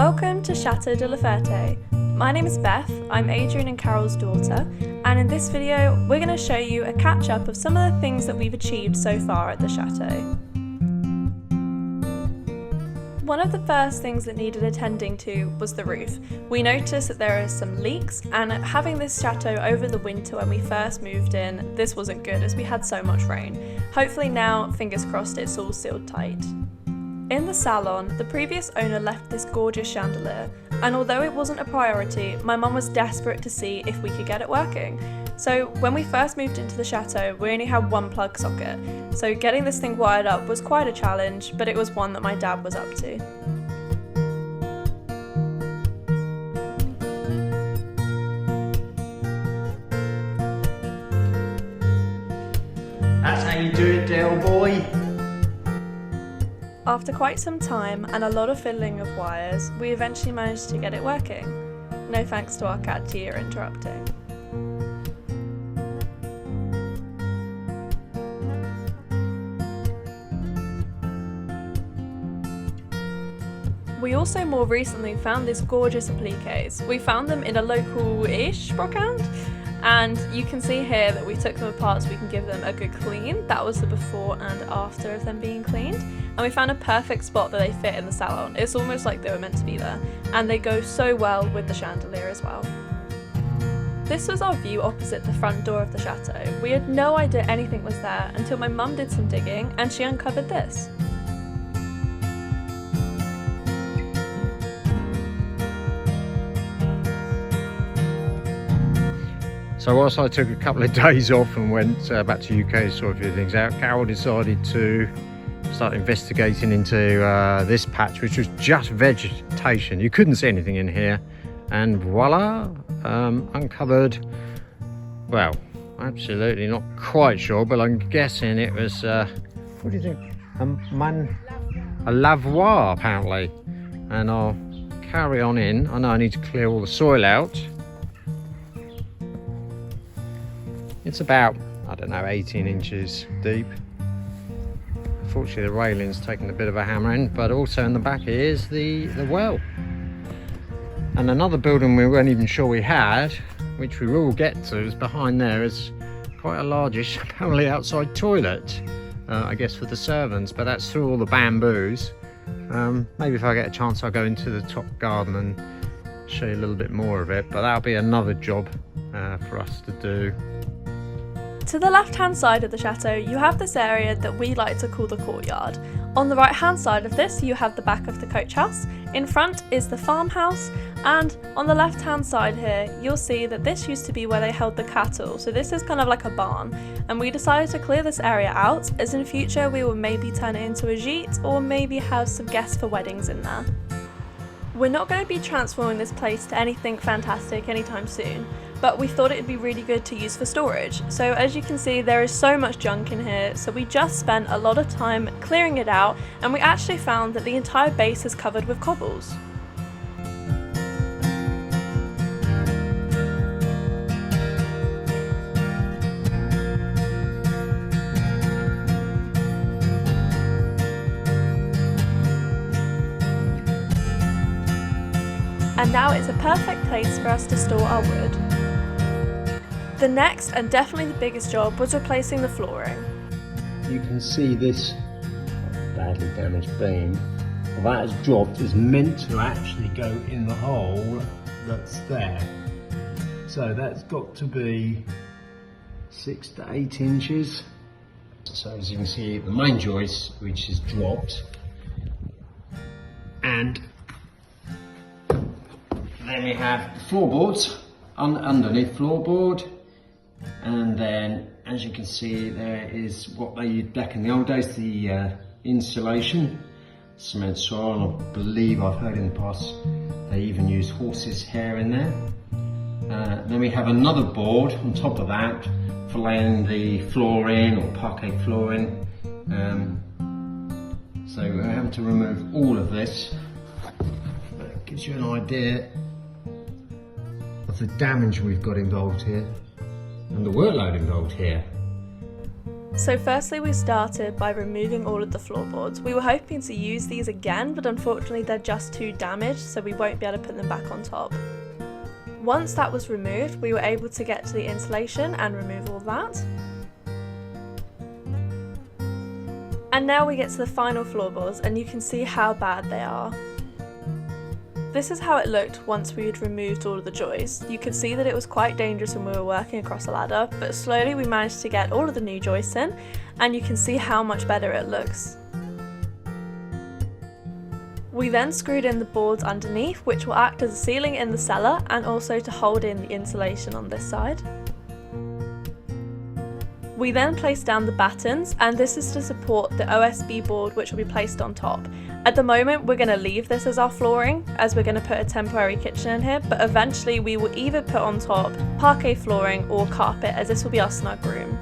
Welcome to Chateau de la Ferte. My name is Beth, I'm Adrian and Carol's daughter, and in this video we're going to show you a catch-up of some of the things that we've achieved so far at the Chateau. One of the first things that needed attending to was the roof. We noticed that there are some leaks, and having this chateau over the winter when we first moved in, this wasn't good as we had so much rain. Hopefully now, fingers crossed, it's all sealed tight. In the salon, the previous owner left this gorgeous chandelier, and although it wasn't a priority, my mum was desperate to see if we could get it working. So when we first moved into the chateau, we only had one plug socket, so getting this thing wired up was quite a challenge, but it was one that my dad was up to. That's how you do it, Dale boy. After quite some time and a lot of fiddling of wires, we eventually managed to get it working. No thanks to our cat Tia interrupting. We also more recently found this gorgeous appliques. We found them in a local-ish brocante, and you can see here that we took them apart so we can give them a good clean. That was the before and after of them being cleaned. And we found a perfect spot that they fit in the salon. It's almost like they were meant to be there. And they go so well with the chandelier as well. This was our view opposite the front door of the chateau. We had no idea anything was there until my mum did some digging and she uncovered this. So whilst I took a couple of days off and went back to UK to sort a few things out, Carol decided to start investigating into this patch, which was just vegetation. You couldn't see anything in here, and voila, uncovered, well, absolutely not quite sure, but I'm guessing it was, what do you think? A lavoir apparently. And I'll carry on in. I know I need to clear all the soil out. It's about, I don't know, 18 inches deep. Unfortunately the railing's taken a bit of a hammering, but also in the back is the well. And another building we weren't even sure we had, which we will get to, is behind there, is quite a largish, apparently outside toilet, I guess for the servants, but that's through all the bamboos. Maybe if I get a chance I'll go into the top garden and show you a little bit more of it, but that'll be another job for us to do. To the left-hand side of the chateau, you have this area that we like to call the courtyard. On the right-hand side of this, you have the back of the coach house. In front is the farmhouse, and on the left-hand side here, you'll see that this used to be where they held the cattle. So this is kind of like a barn, and we decided to clear this area out, as in future we will maybe turn it into a gîte, or maybe have some guests for weddings in there. We're not going to be transforming this place to anything fantastic anytime soon, but we thought it would be really good to use for storage. So as you can see, there is so much junk in here, so we just spent a lot of time clearing it out, and we actually found that the entire base is covered with cobbles. And now it's a perfect place for us to store our wood. The next and definitely the biggest job was replacing the flooring. You can see this badly damaged beam. Well, that has dropped, is meant to actually go in the hole that's there. So that's got to be 6 to 8 inches. So as you can see, the main joist, which is dropped, and then we have floorboards, underneath floorboard, and then as you can see there is what they used back in the old days, the insulation, cement soil, and I believe I've heard in the past they even use horse's hair in there. Then we have another board on top of that for laying the floor in, or parquet flooring. So we're having to remove all of this, but it gives you an idea of the damage we've got involved here and the workload involved here. So firstly we started by removing all of the floorboards. We were hoping to use these again, but unfortunately they're just too damaged, so we won't be able to put them back on top. Once that was removed, we were able to get to the insulation and remove all that. And now we get to the final floorboards, and you can see how bad they are. This is how it looked once we had removed all of the joists. You could see that it was quite dangerous when we were working across the ladder, but slowly we managed to get all of the new joists in, and you can see how much better it looks. We then screwed in the boards underneath, which will act as a ceiling in the cellar and also to hold in the insulation on this side. We then placed down the battens, and this is to support the OSB board which will be placed on top. At the moment we're going to leave this as our flooring, as we're going to put a temporary kitchen in here, but eventually we will either put on top parquet flooring or carpet, as this will be our snug room.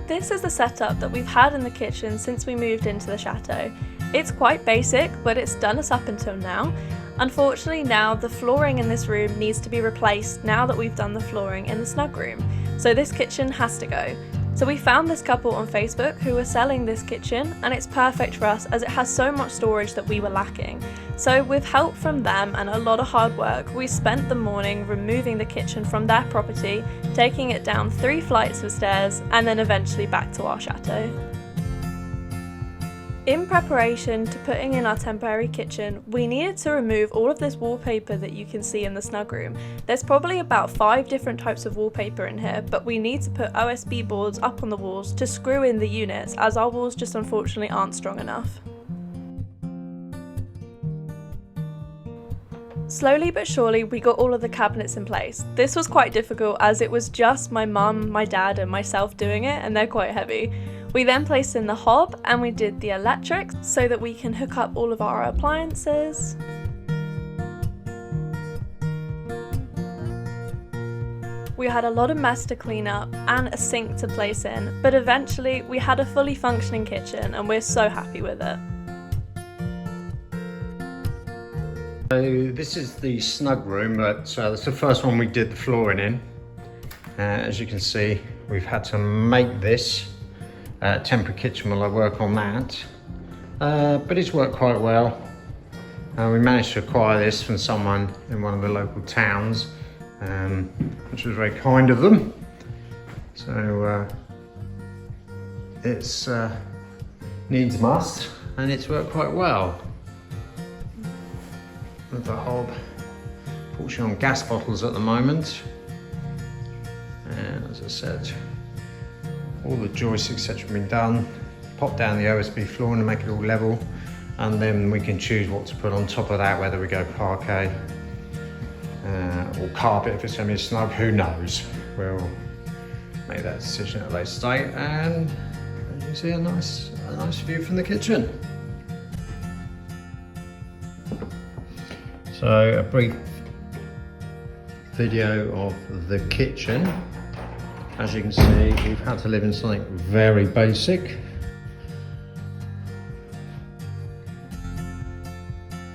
This is the setup that we've had in the kitchen since we moved into the chateau. It's quite basic, but it's done us up until now. Unfortunately now the flooring in this room needs to be replaced now that we've done the flooring in the snug room, so this kitchen has to go. So we found this couple on Facebook who were selling this kitchen, and it's perfect for us as it has so much storage that we were lacking. So with help from them and a lot of hard work, we spent the morning removing the kitchen from their property, taking it down 3 flights of stairs and then eventually back to our chateau. In preparation to putting in our temporary kitchen, we needed to remove all of this wallpaper that you can see in the snug room. There's probably about 5 different types of wallpaper in here, but we need to put OSB boards up on the walls to screw in the units, as our walls just unfortunately aren't strong enough. Slowly but surely we got all of the cabinets in place. This was quite difficult as it was just my mum, my dad and myself doing it, and they're quite heavy. We then placed in the hob and we did the electrics so that we can hook up all of our appliances. We had a lot of mess to clean up and a sink to place in, but eventually we had a fully functioning kitchen and we're so happy with it. So this is the snug room, but that's the first one we did the flooring in. As you can see, we've had to make this temporary kitchen while I work on that, but it's worked quite well. We managed to acquire this from someone in one of the local towns, which was very kind of them. So it's needs must, and it's worked quite well. With the hob, fortunately on gas bottles at the moment, and as I said, all the joists etc have been done. Pop down the OSB flooring to make it all level, and then we can choose what to put on top of that, whether we go parquet or carpet if it's going to be snug, who knows. We'll make that decision at a later date, and as you see, a nice view from the kitchen. So a brief video of the kitchen. As you can see, we've had to live in something very basic.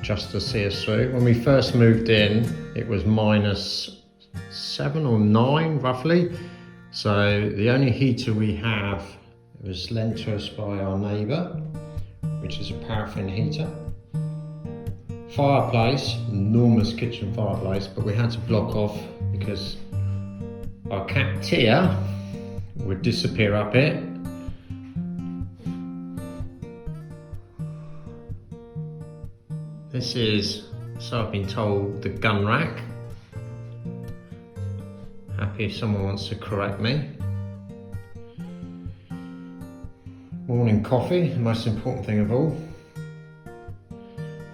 Just to see us through. When we first moved in, it was -7 or 9 roughly. So the only heater we have was lent to us by our neighbour, which is a paraffin heater. Fireplace, enormous kitchen fireplace, but we had to block off because our cat Tia would disappear up it. This is, so I've been told, the gun rack. Happy if someone wants to correct me. Morning coffee, the most important thing of all.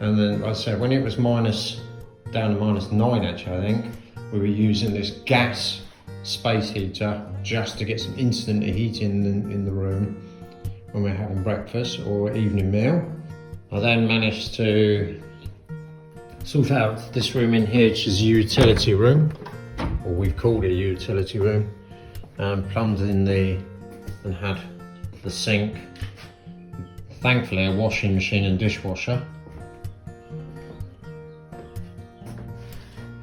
And then, like I said, when it was down to -9 actually, I think, we were using this gas space heater just to get some instant heat in the room when we're having breakfast or evening meal. I then managed to sort out this room in here, which is a utility room, or we've called it a utility room, plumbed in and had the sink, thankfully a washing machine and dishwasher.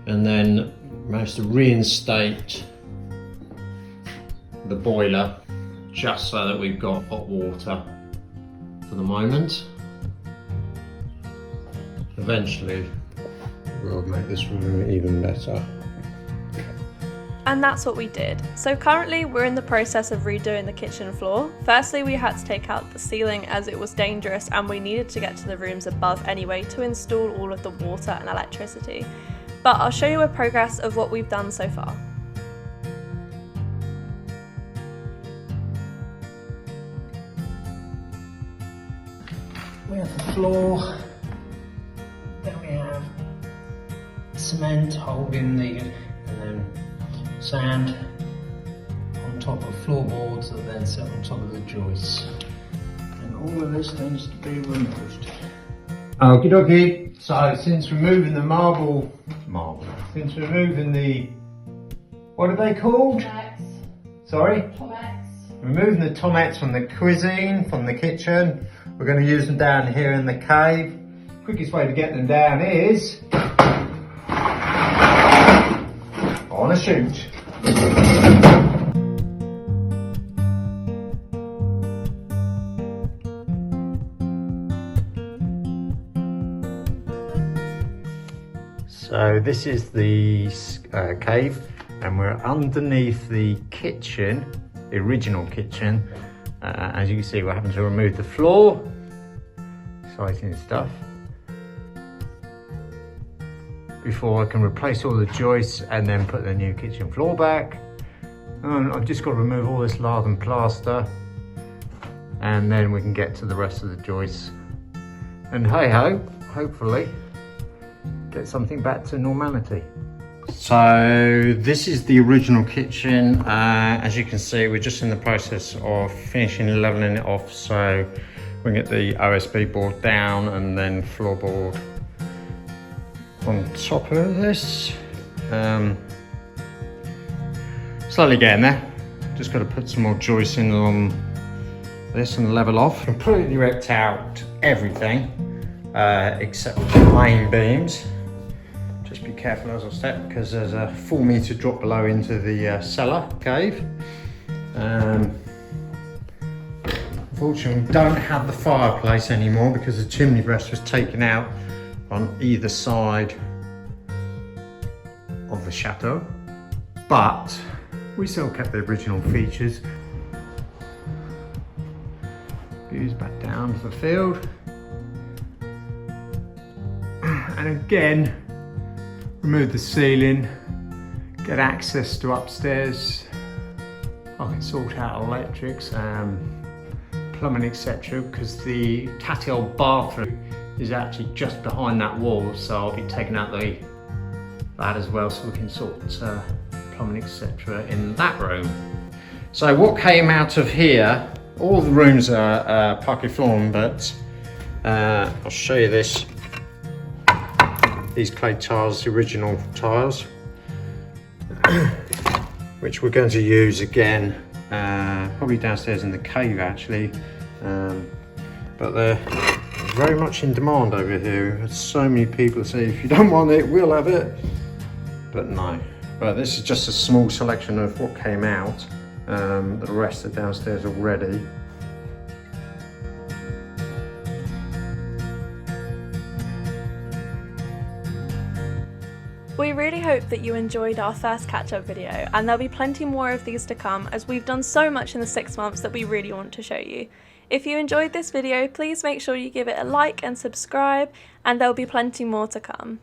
And then managed to reinstate the boiler just so that we've got hot water for the moment. Eventually we'll make this room even better. And that's what we did. So currently we're in the process of redoing the kitchen floor. Firstly, we had to take out the ceiling as it was dangerous and we needed to get to the rooms above anyway to install all of the water and electricity. But I'll show you a progress of what we've done so far. We have the floor, then we have cement holding and then sand on top of floorboards that then sit on top of the joists. And all of this tends to be removed. Okie dokie. So since removing the since removing the, what are they called? Tomettes. Sorry? Tomettes. Removing the tomettes from the cuisine, from the kitchen. We're going to use them down here in the cave. Quickest way to get them down is on a shoot. So this is the cave, and we're underneath the kitchen, the original kitchen. As you can see, we're having to remove the floor. Exciting stuff. Before I can replace all the joists and then put the new kitchen floor back. I've just got to remove all this lard and plaster, and then we can get to the rest of the joists. And hey ho, hopefully get something back to normality. So this is the original kitchen. As you can see, we're just in the process of finishing leveling it off, so we can get the OSB board down and then floorboard on top of this. Slowly getting there. Just got to put some more joists in on this and level off. Completely ripped out everything except the main beams. Just be careful as I step, because there's a 4 metre drop below into the cellar cave. Unfortunately, we don't have the fireplace anymore because the chimney breast was taken out on either side of the chateau, but we still kept the original features. Views back down to the field, and again remove the ceiling, get access to upstairs. I can sort out electrics, plumbing, etc., because the Chateau bathroom is actually just behind that wall, so I'll be taking out that as well, so we can sort plumbing, etc., in that room. So what came out of here, all the rooms are parquet flooring, but I'll show you this. These clay tiles, the original tiles, which we're going to use again, probably downstairs in the cave actually, but they're very much in demand over here. So many people say, if you don't want it, we'll have it, but no. But this is just a small selection of what came out. The rest are downstairs already. We really hope that you enjoyed our first catch-up video, and there'll be plenty more of these to come, as we've done so much in the 6 months that we really want to show you. If you enjoyed this video, please make sure you give it a like and subscribe, and there'll be plenty more to come.